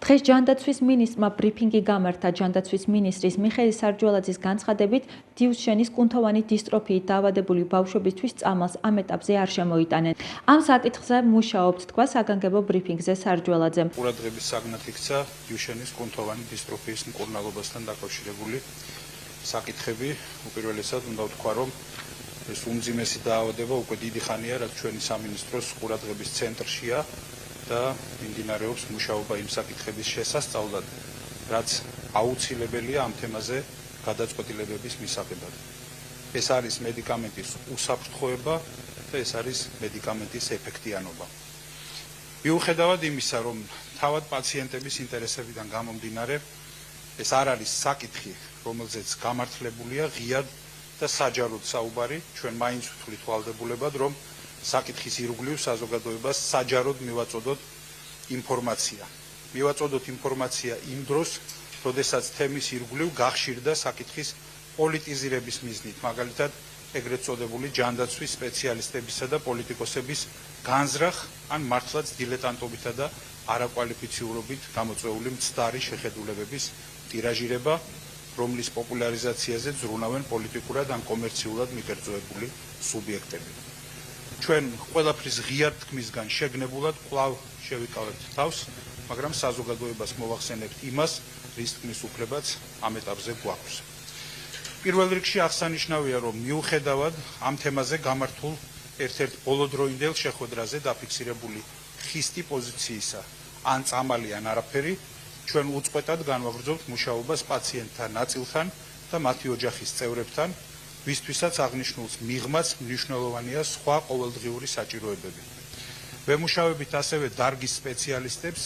დღეს ჯანდაცვის მინისტრმა ბრიფინგი გამართა. ჯანდაცვის მინისტრის მიხეილ სარჯველაძის განცხადებით, დიუშენის კუნთოვანი დისტროფიით დაავადებული ბავშვებისთვის წამალს ამ ეტაპზე არ შემოიტანენ. ამ საკითხზე მუშაობთ, თქვა საგანგებო ბრიფინგზე სარჯველაძემ. ყურადღების საგნად იქცა დიუშენის კუნთოვანი დისტროფიის მკურნალობასთან დაკავშირებული საკითხები. უპირველესად უნდა ვთქვა, რომ ეს უმძიმესი დაავადება უკვე დიდი ხანია, რაც ჩვენი სამინისტროს ყურადღების ცენტრშია და მიმდინარეობს მუშაობა იმ საკითხების შესასწავლად, რაც აუცილებელია ამ თემაზე გადაწყვეტილებების მისაღებად. ეს არის მედიკამენტის უსაფრთხოება და ეს არის მედიკამენტის ეფექტიანობა. მიუხედავად იმისა, რომ თავად პაციენტების ინტერესებიდან გამომდინარე, ეს არ არის საკითხი, რომელზეც გამართლებულია ღიად და საჯაროდ საუბარი, ჩვენ მაინც ვთვლით ვალდებულებად, რომ საკითხის ირგვლივ საზოგადოებას საჯაროდ მივაწოდოთ ინფორმაცია. მივაწოდოთ ინფორმაცია იმ დროს, როდესაც თემის ირგვლივ გახშირდა საკითხის პოლიტიზირების მიზნით, მაგალითად, ეგრეთ წოდებული ჯანდაცვის სპეციალისტებისა და პოლიტიკოსების განზრახ ან მართლაც დილეტანტობითა და არაკვალიფიციურობით გამოწვეული მცდარი შეხედულებების ტირაჟირება, რომლის პოპულარიზაციაზე ზრუნავენ პოლიტიკურად ან კომერციულად მიკერძოებული სუბიექტები. ჩვენ ყველაფრის ღიად თქმისგან შეგნებულად კვლავ შევიკავებთ თავს, მაგრამ საზოგადოებას მოვახსენებთ იმას, რის თქმის უფლებაც ამ ეტაპზე გვაქვს. პირველ რიგში აღსანიშნავია, რომ მიუხედავად ამ თემაზე გამართულ ერთ-ერთ ბოლოდროინდელ შეხვედრაზე დაფიქსირებული ხისტი პოზიციისა, ან წამალი ან არაფერი, ჩვენ უწყვეტად განვაგრძობთ მუშაობას პაციენტთა ნაწილთან და მათი ოჯახის წევრებთან, ვისთვისაც აღნიშნულს მიღმაც მნიშვნელოვანია სხვა ყოველდღიური საჭიროებები. ვემუშავებით ასევე დარგის სპეციალისტებს,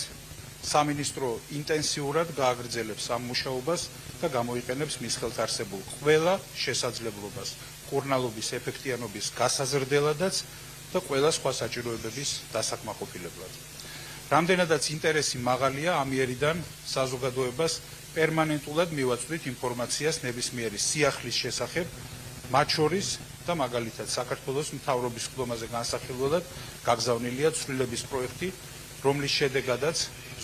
სამინისტრო ინტენსიურად გააგრძელებს ამ მუშაობას და გამოიყენებს მის ხელთ არსებულ ყველა შესაძლებლობას მკურნალობის ეფექტიანობის გასაზრდელადაც და ყველა სხვა საჭიროებების დასაკმაყოფილებლად. რამდენადაც ინტერესი მაღალია, ამიერიდან საზოგადოებას პერმანენტულად მივაწვდით ინფორმაციას ნებისმიერი სიახლის შესახებ, მათ შორის და მაგალითად საქართველოს მთავრობის ხდომაზე განსახილველად გაგზავნილია ცვლილების პროექტი, რომლის შედეგადაც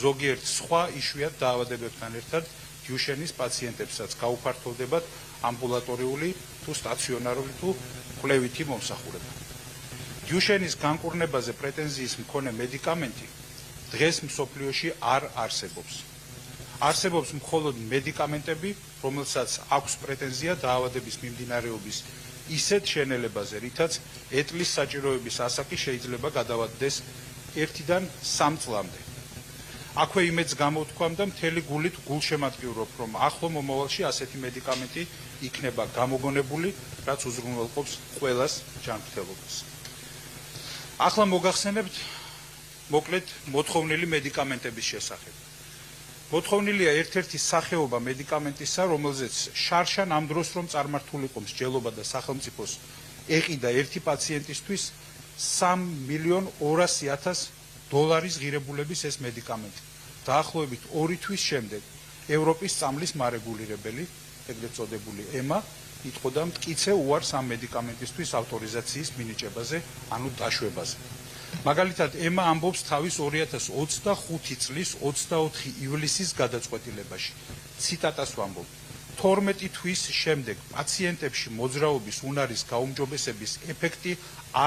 ზოგიერთ სხვა იშვიათ დაავადებებთან ერთად დიუშენის პაციენტებსაც გაუფართოვდებათ ამბულატორიული თუ სტაციონარული თუ კვლევითი მომსახურება. დიუშენის განკურნებაზე პრეტენზიის მქონე მედიკამენტი დღეს მსოფლიოში არ არსებობს. არსებობს მხოლოდ მედიკამენტები, რომელსაც აქვს პრეტენზია დაავადების მიმდინარეობის ისეთ შენელებაზე, რითაც ეტლის საჭიროების ასაკი შეიძლება გადავადდეს 1-დან 3 წლამდე. აქვე იმედს გამოვთქვამ და მთელი გულით გულშემატკივრობ, რომ ახლო მომავალში ასეთი მედიკამენტი იქნება გამოგონებული, რაც უზრუნველყოფს ყველას ჯანმრთელობას. ახლა მოგახსენებთ მოკლედ მოთხოვნილი მედიკამენტების შესახებ. მოთხოვნილია ერთ-ერთი სახეობა მედიკამენტისა, რომელზეც შარშან ამ დროს რომ წარმართულიყო მსჯელობა და სახელმწიფოს ეყიდა ერთი პაციენტისთვის $3,200,000 ღირებულების ეს მედიკამენტი. დაახლოებით 2 თვის შემდეგ ევროპის წამლის მარეგულირებელი, ეგრეთ წოდებული EMA, იტყოდა მტკიცე უარს ამ მედიკამენტისთვის ავტორიზაციის მინიჭებაზე, ანუ დაშვებაზე. მაგალითად, EMA ამბობს თავის 2025 წლის 24 ივლისის გადაწყვეტილებაში. ციტატას ვამბობ: 12 თვის შემდეგ პაციენტებში მოძრაობის უნარის გაუმჯობესების ეფექტი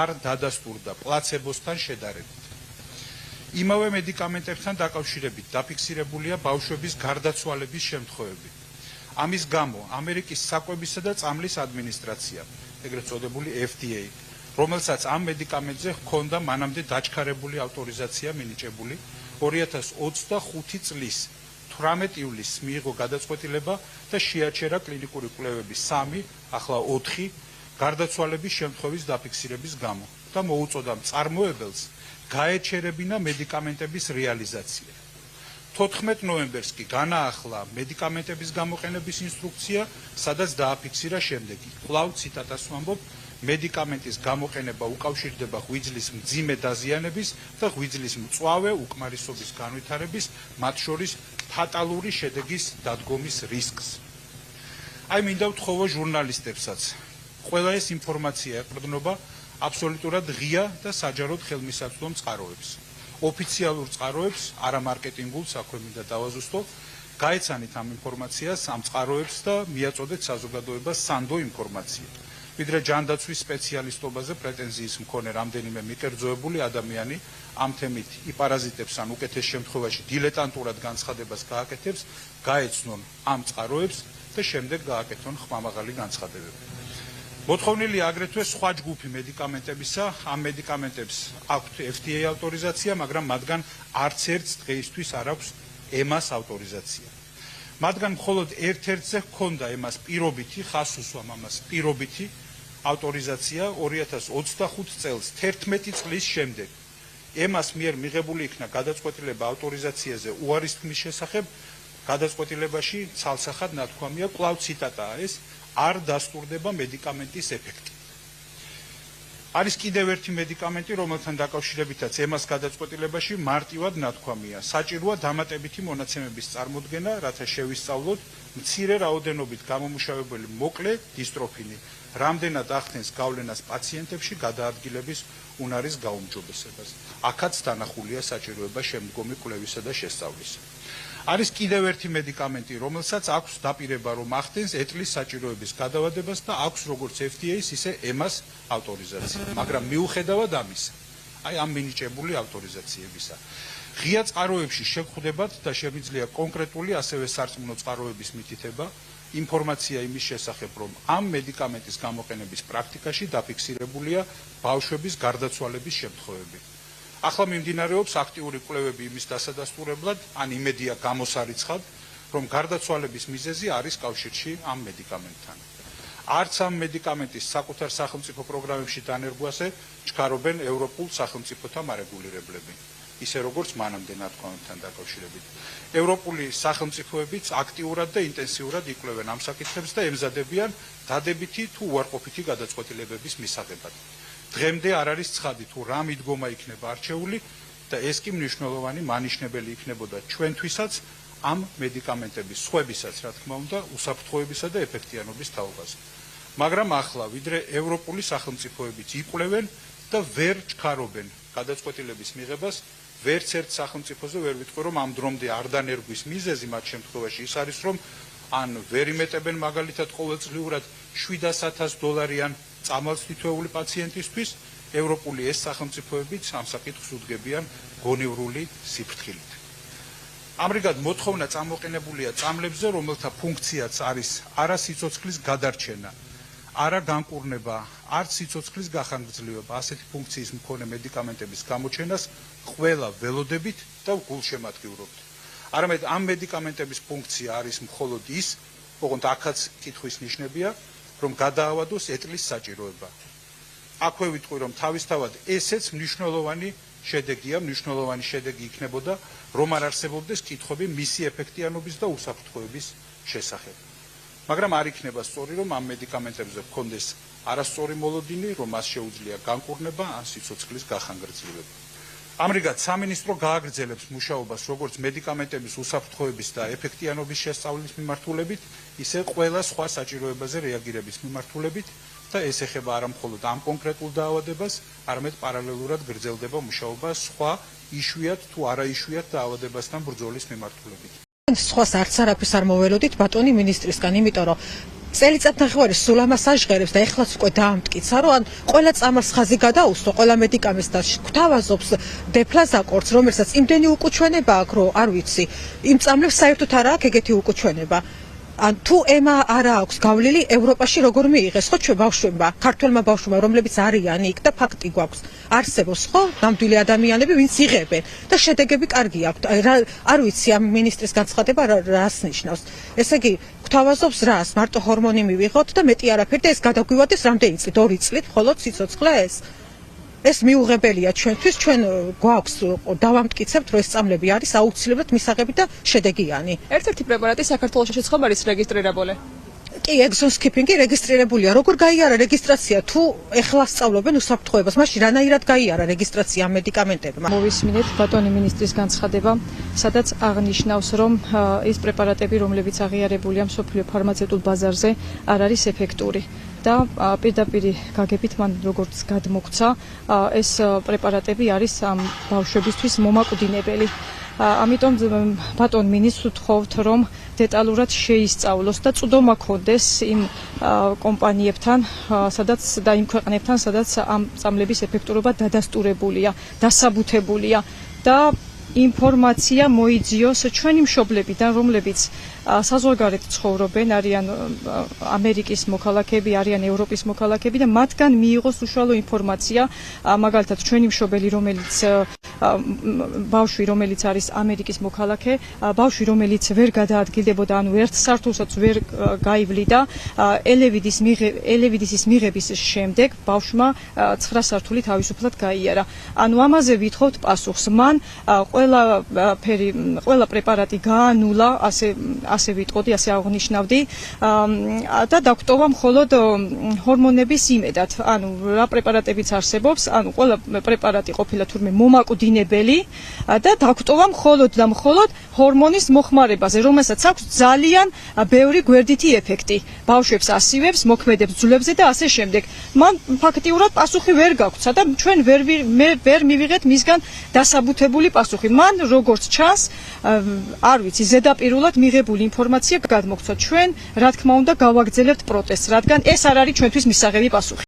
არ დადასტურდა პლაცებოსთან შედარებით. იმავე მედიკამენტებთან დაკავშირებით დაფიქსირებულია ბავშვების გარდაცვალების შემთხვევები. ამის გამო ამერიკის საკვებისა და წამლის ადმინისტრაცია, ეგრეთ წოდებული FDA, რომელსაც ამ მედიკამენტზე ჰქონდა მანამდე დაჩქარებული ავტორიზაცია მინიჭებული, 2025 წლის 18 ივლისს მიიღო გადაწყვეტილება და შეაჩერა კლინიკური კვლევების 3, ახლა 4 გარდაცვალების შემთხვევის დაფიქსირების გამო და მოუწოდა მწარმოებელს გაეჩერებინა მედიკამენტების რეალიზაცია. 14 ნოემბერს კი განაახლა მედიკამენტების გამოყენების ინსტრუქცია, სადაც დააფიქსირა შემდეგი. კვლავ ციტატას ვამბობ: მედიკამენტის გამოყენება უკავშირდება ღვიძლის მძიმე დაზიანების და ღვიძლის მწვავე უკმარისობის განვითარების, მათ შორის ფატალური შედეგის დადგომის რისკს. აი მინდა ვთხოვო ჟურნალისტებსაც. ყველა ეს ინფორმაცია ეყრდნობა აბსოლუტურად ღია და საჯაროდ ხელმისაწვდომ წყაროებს. ოფიციალურ წყაროებს, არა მარკეტინგულ, საქმე მინდა დავაზუსტო, გაეცანით ამ ინფორმაციას, ამ წყაროებს და მიაწოდეთ საზოგადოებას სანდო ინფორმაცია. ვიდრე ჯანდაცვის სპეციალისტობაზე პრეტენზიის მქონე რამდენიმე მიკერძოებული ადამიანი ამ თემით იპარაზიტებს ან უკეთეს შემთხვევაში დილეტანტურად განცხადებას გააკეთებს, გაეცნონ ამ წყაროებს და შემდეგ გააკეთონ ხმამაღალი განცხადებები. მოთხოვნილია აგრეთვე სხვა ჯგუფი მედიკამენტებისა, ამ მედიკამენტებს აქვთ FDA ავტორიზაცია, მაგრამ მათგან არც ერთს დღეისთვის არ აქვს EMA-ს ავტორიზაცია. მათგან მხოლოდ ერთ-ერთზე ჰქონდა EMA-ს პირობითი, ხაზს უსვამ ამას, პირობითი ავტორიზაცია 2025 წელს 11 წლის შემდეგ. EMA-ს მიერ მიღებული იქნა გადაწყვეტილება ავტორიზაციაზე უარის თქმის შესახებ, გადაწყვეტილებაში ცალსახად ნათქვამია, კვლავ ციტატაა ეს, არ დასტურდება მედიკამენტის ეფექტი. არის კიდევ ერთი მედიკამენტი, რომელთან დაკავშირებითაც EMA-ს გადაწყვეტილებაში მარტივად ნათქვამია. საჭიროა დამატებითი მონაცემების წარმოდგენა, რათა შევისწავლოთ მცირე რაოდენობით გამომუშავებელი მოკლე დისტროფინი, რამდენად ახდენს გავლენას პაციენტებში გადაადგილების უნარის გაუმჯობესებას. აქაც დანახულია საჭიროება შემდგომი კვლევისა და შესწავლისა. არის კიდევ ერთი მედიკამენტი, რომელსაც აქვს დაპირება, რომ ახდენს ეტლის საჭიროების გადავადებას და აქვს როგორც FDA-ს, ისე EMA-ს ავტორიზაცია. მაგრამ მიუხედავად ამისა, ამ მინიჭებული ავტორიზაციებისა, ღია წყაროებში შეგხვდებათ და შემიძლია კონკრეტული, ასევე სარწმუნო წყაროების მითითება, ინფორმაცია იმის შესახებ, რომ ამ მედიკამენტის გამოყენების პრაქტიკაში დაფიქსირებულია ბავშვების გარდაცვალების შემთხვევები. ახლა მიმდინარეობს აქტიური კვლევები იმის დასადასტურებლად, ან იმედია გამოსარიცხად, რომ გარდაცვალების მიზეზი არის კავშირში ამ მედიკამენტთან. არც ამ მედიკამენტის საკუთარ სახელმწიფო პროგრამებში დანერგვაზე ჩქარობენ ევროპულ სახელმწიფოთა მარეგულირებლები, ისე როგორც მანამდე ნათქვამებთან დაკავშირებით. ევროპული სახელმწიფოებიც აქტიურად და ინტენსიურად იკვლევენ ამ საკითხებს და ემზადებიან დადებითი თუ უარყოფითი გადაწყვეტილებების მისაღებად. დღემდე არ არის ცხადი თუ რა მიდგომა იქნება არჩეული და ეს კი მნიშვნელოვანი მანიშნებელი იქნებოდა ჩვენთვისაც ამ მედიკამენტების სხვებისაც, რა თქმა უნდა, უსაფრთხოებისა და ეფექტიანობის თაობაზე. მაგრამ ახლა, ვიდრე ევროპული სახელმწიფოებიც იკვლევენ და ვერ ჩქარობენ გადაწყვეტილების მიღებას, ვერც ერთ სახელმწიფოზე ვერ ვიტყვი, რომ ამ დრომდე არ დანერგვის მიზეზი მათ შემთხვევაში ის არის, რომ ან ვერ იმეტებენ მაგალითად ყოველწლიურად $700,000 წამალს თითოეული პაციენტისთვის, ევროპული ეს სახელმწიფოებიც ამ საკითხს უდგებიან გონივრული სიფრთხილით. ამრიგად მოთხოვნა წამოყენებულია წამლებზე, რომელთა ფუნქციაც არის არა სიცოცხლის გადარჩენა, არა განკურნება, არც სიცოცხლის გახანგრძლივება, ასეთი ფუნქციის მქონე მედიკამენტების გამოჩენას ყველა ველოდებით და გულშემატკივრობთ. არამედ ამ მედიკამენტების ფუნქცია არის მხოლოდ ის, ოღონდ აქაც კითხვის ნიშნებია, რომ გადაავადოს ეტლის საჭიროება. აქვე ვიტყვი, რომ თავისთავად ესეც მნიშვნელოვანი შედეგია, მნიშვნელოვანი შედეგი იქნებოდა, რომ არ არსებობდეს კითხვები მისი ეფექტიანობის და უსაფრთხოების შესახებ. მაგრამ არ იქნება სწორი, რომ ამ მედიკამენტებზე ჰქონდეს არასწორი მოლოდინი, რომ მას შეუძლია განკურნება ან სიცოცხლის გახანგრძლივება. ამრიგად, სამინისტრო გააგრძელებს მუშაობას როგორც მედიკამენტების უსაფრთხოების და ეფექტიანობის შესწავლის მიმართულებით, ისე ყველა სხვა საჭიროებაზე რეაგირების მიმართულებით და ეს ეხება არა მხოლოდ ამ კონკრეტულ დაავადებას, არამედ პარალელურად გრძელდება მუშაობა სხვა იშვიათ თუ არაიშვიათ დაავადებასთან ბრძოლის მიმართულებით. სხვას არც არაფერს არ მოველოდით ბატონი მინისტრისგან, იმიტომ რომ წელიწადნახევარი სულ ამას აღღერებს და ეხლაც უკვე დაამტკიცა, რომ ყველა წამალს ხაზი გადაუსვო, ყველა მედიკამენტს და გვთავაზობს დეფლაზაკორტს, რომელსაც იმდენი უკუჩვენება აქვს, რომ არ ვიცი, იმ წამლებს საერთოდ არ აქვს ეგეთი უკუჩვენება. თუ EMA არ აქვს გავლილი ევროპაში როგორ მიიღეს, ხო ჩვენ ბავშვებმა, ქართველმა ბავშვებმა, რომლებიც არიან იქ და ფაქტი გვაქვს. არსებობს ხო ნამდვილი ადამიანები, ვინც იღებენ და შედეგები კარგი აქვთ. არ ვიცი ამ მინისტრის განცხადება რას ნიშნავს. ესე იგი, გვთავაზობს რას, მარტო ჰორმონი მივიღოთ და მეტი არაფერი და ეს გადაგვივადეს რამდენი წლით, 2 წლით, მხოლოდ სიცოცხლეს. ეს მიუღებელია ჩვენთვის, ჩვენ გვაქვს დავამტკიცებთ, რომ ეს წამლები არის აუცილებლად მისაღები და შედეგიანი. ერთ-ერთი პრეპარატი საქართველოში შეცხობ არის რეგისტრირებული. კი, ეგზონსკიპინგი რეგისტრირებულია. როგორ გაიარა რეგისტრაცია, თუ ეხლა სწავლობენ უსაფრთხოებას, მაშინ რანაირად გაიარა რეგისტრაცია ამ მედიკამენტებმა? მოვისმინეთ ბატონი მინისტრის განცხადება, სადაც აღნიშნავს, რომ ეს პრეპარატები, რომლებიც აღიარებულია მსოფლიო ფარმაცევტულ ბაზარზე, არ არის ეფექტური. და პირდაპირ გაგებით მან როგორც გადმოგცა, ეს პრეპარატები არის ამ ბავშვებისთვის მომაკვდინებელი. ამიტომ ბატონ მინისტრს ვთხოვთ, რომ დეტალურად შეისწავლოს და წვდომა ქონდეს იმ კომპანიებთან, და იმ ქვეყნებთან, სადაც ამ წამლების ეფექტურობა დადასტურებულია, დასაბუთებულია და ინფორმაცია მოიძიოს ჩვენი მშობლებიდან, რომლებიც საზღვარგარეთ ცხოვრობენ, არიან ამერიკის მოქალაქეები, არიან ევროპის მოქალაქეები და მათგან მიიღოს უშუალო ინფორმაცია, მაგალითად ჩვენი მშობელი, ბავშვი, რომელიც არის ამერიკის მოქალაქე, ბავშვი, რომელიც ვერ გადაადგილდებოდა, ანუ ერთ სართულსაც ვერ გაივლიდა, ელევიდისის მიღების შემდეგ ბავშვმა 9 სართული თავისუფლად გაიარა. ანუ ამაზე ვითხოვთ პასუხს. მან ყველა პრეპარატი გაანულა, ასე ვიტყოდი, ასე აღნიშნავდი და დაგვტოვა მხოლოდ ჰორმონების იმედად. ანუ რა პრეპარატებიც არსებობს, ანუ ყველა პრეპარატი ყოფილა თურმე მომაკვდინებელი და დაგვტოვა მხოლოდ და მხოლოდ ჰორმონის მოხმარებაზე, რომელსაც აქვს ძალიან ბევრი გვერდითი ეფექტი. ბავშვებს ასივებს, მოქმედებს ძვლებზე და ასე შემდეგ. მან ფაქტიურად პასუხი ვერ გაგვცა და ჩვენ ვერ მივიღეთ მისგან დასაბუთებული პასუხი. მან როგორც ჩანს, არ ვიცი, ზედაპირულად მიღებული ინფორმაცია გადმოგცა. ჩვენ, რა თქმა უნდა, გავაგრძელებთ პროტესტს, რადგან ეს არ არის ჩვენთვის მისაღები პასუხი.